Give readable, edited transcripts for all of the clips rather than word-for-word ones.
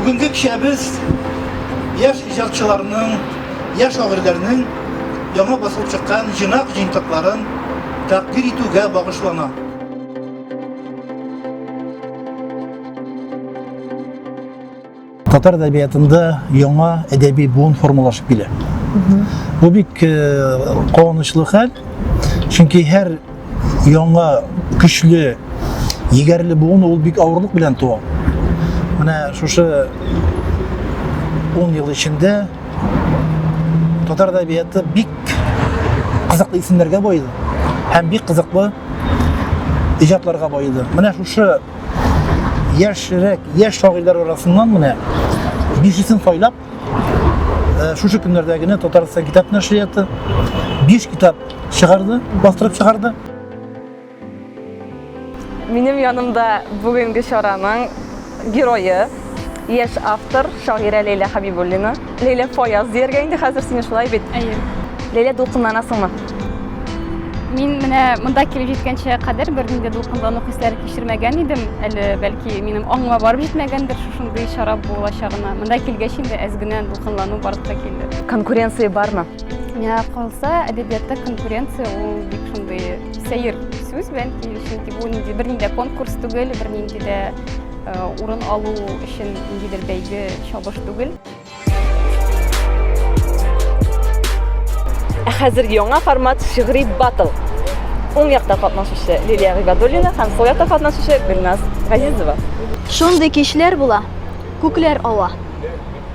Бүгінгі кешебіз яш ижадчыларның, яш шагыйрьләрнең яңа басылып чыккан жинак жыйынтыкларын тәкъдир итүгә багышлана. Татар әдәбиятында яңа әдәби буын формалашып килә. Бу бик куанычлы хәл, чөнки һәр яңа көчле, егәрле буын ул бик авырлык белән туа. Менә шушы 10 ел içinde татар әдәбияты бик кызыклы исемнәргә байыды һәм бик кызыклы иҗатларга байыды. Менә шушы яшь шагыйрьләр арасыннан менә 5-сен сайлап, шушы көннәрдә генә Татарстан китап нәшрияты 5 китап чыгарды, бастырып чыгарды. Минем янымда бүгенге чараның геройы, яшь автор шагыйрә Лейла Хабибуллина. Лейла Фаяз дигәнгә инде хәзер сине шулай бит. Лейла дулкынланасыңмы? Мин менә монда килеп җиткәнчә кадәр бернинди дулкынлану хисләре кичермәгән идем. Әле бәлки минем аңыма барып җитмәгәндер шушындый чара булачагына. Монда килгәч инде әз генә дулкынлану барып та килде. Конкуренция бармы? Миңа калса, әдәбиятта конкуренция ул бик шундый сәер сүз бәлки, чөнки бу бернинди конкурс түгел, бернинди дә урын алу өчен ниндидер бәйге чабыш түгел. Хәзер яңа формат шигъри батл. Уң якта катнашучы Лилия Гыйбадуллина һәм сол якта катнашучы Гөлназ Газизова. Шундый кичләр була, күкләр ава.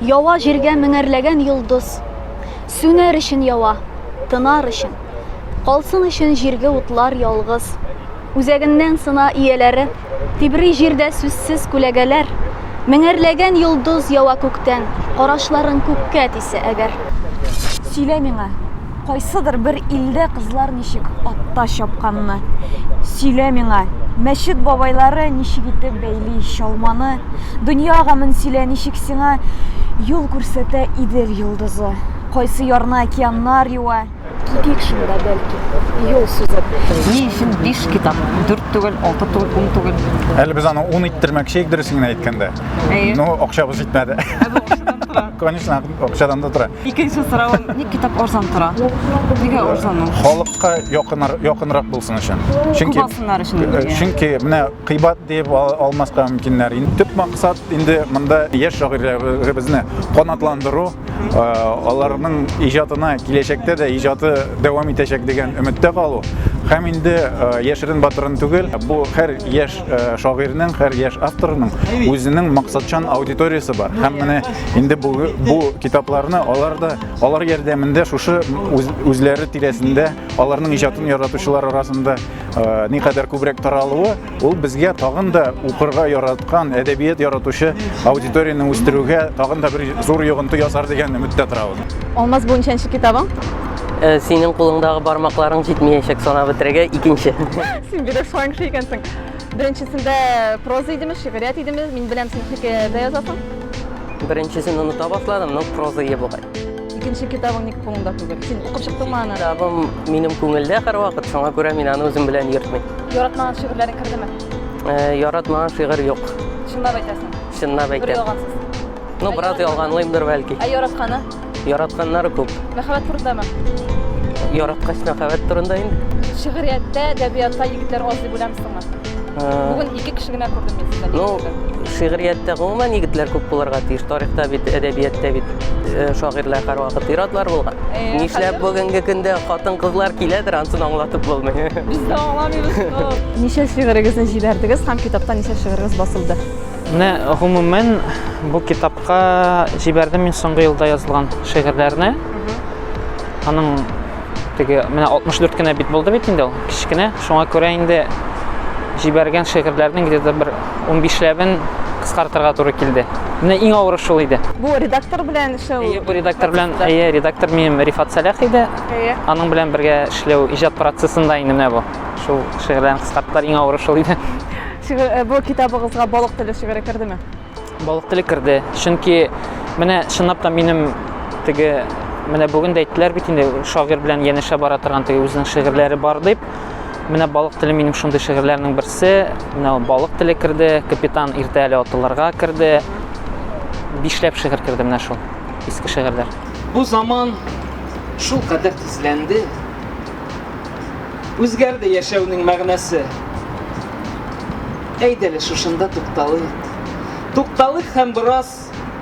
Ява җиргә меңәрләгән йолдыз. Сүнәр өчен ява, тынар өчен. Калсын өчен җиргә утлар ялгыз. Үзәгеннән сына ияләре, тибри җирдә сүзсез күләгәләр. Меңәрләгән йолдыз ява күктән, карашларын күккә тисә әгәр. Сөйлә миңа, кайсыдыр бер илдә кызлар ничек атта чапканны. Сөйлә миңа, мәчет бабайлары ничек итеп бәйли чалманы. Дөнья гамын сөйлә ничек сиңа юл күрсәтә Идел йолдызы. Кайсы ярына океаннар юа. Китик шунда бәлки, юл сузып. Ни өчен 5 китап? 4 түгел, 6 түгел, 10 түгел. Әле без аны 10 иттермәкче дөресен әйткәндә. Ну, акчабыз җитмәде. Конечно, акчадан да тора. Икенче соравым, ни китап арзан тора? Нигә арзан? Халыкка якынрак булсын өчен. Кубасыннар өчен. Чөнки менә кыйбат дип алмаска мөмкиннәр. Инде төп максат инде монда яшь шагыйрьләребезне канатландыру, аларның иҗатына киләчәктә дә иҗаты дәвам итәчәк дигән өметтә калу. Һәм инде яшерен батырын түгел, бу һәр яшь шагыйрьнең, һәр яшь авторның үзенең максатчан аудиториясе бар. Һәм менә инде бу китапларны алар ярдәмендә шушы үзләре тирәсендә аларның иҗатын яратучылар арасында никадәр күбрәк таралуы, ул безгә тагын да укырга яраткан, әдәбият яратучы аудиторияны үстерүгә тагын да бер зур йогынты ясар дигән өметтә торабыз. Алмаз бу ничәнче китабың? Синең кулыңдагы бармакларың җитмәячәк санап бетерергә икенче. Син бирә шуңшы икәнсең. Беренчесендә проза идеме, шигърият идеме? Мин беләм син хикәядә язасың. Беренчесен уныта башладым, но проза ие булган. Икенче китабың ник кулыңда түгел? Син укып чыктыңмы аны? Китабым минем күңелдә һәр вакыт, шуңа күрә мин аны үзем белән йөртмим. Яратмаган шигырьләрең кердеме? Яратмаган шигырь юк. Чынлап әйтәсең. Чынлап Бер әйтәм. ялгансыз. Ну, бераз ялганлыймдыр бәлки. Яратканы? Яратканнары күп. Мәхәббәт турындамы? Яраткач мәхәббәт турында инде. Шигъриятта, әдәбиятта егетләр аз дип уйламыйсыңмы? Бүген 2 кеше генә күрдем мин сездән. Ну, шигъриятта гомумән егетләр күп булырга тиеш. Тарихта бит, әдәбиятта бит шагыйрьләр һәр вакыт иратлар булган. Нишләп бүгенге көндә хатын-кызлар киләдер, ансын аңлатып булмый. Biz de аңламыйбыз. Ничә шигырегезне җибәрдегез һәм китаптан ничә шигырегез басылды? Менә гомумән бу китапка җибәрдем мин соңгы елда язылган шигырьләрне. Аның теге менә 64 кенә бит булды бит инде ул кичкенә. Шуңа күрә инде җибәргән шигырьләрнең где-то бер 15ләбен кыскартырга туры килде. Менә иң авыры шул иде. Бу редактор белән эшләү. Бу редактор белән, редактор минем Рифат Салях иде. Аның белән бергә эшләү иҗат процессында инде менә бу. Шул шигырьләрне кыскарттылар, иң авыры шул иде. Бу китабыгызга балык теле шигыре кердеме? Балык теле керде. Чөнки менә чынлап та минем теге менә бүген дә әйттеләр бит инде шагыйрь белән янәшә бара торган теге үзенең шигырьләре бар дип. Менә балык теле минем шундый шигырьләрнең берсе. Менә балык теле керде, капитан иртә әле атыларга керде. 5ләп шигырь керде менә шул. Иске шигырьләр. Bu zaman şul kadar tizlendi. Үзгәрде яшәүнең мәгънәсе. Әйдәле шушында тукталыйк. Тукталыйк һәм бераз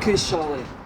көч алыйк.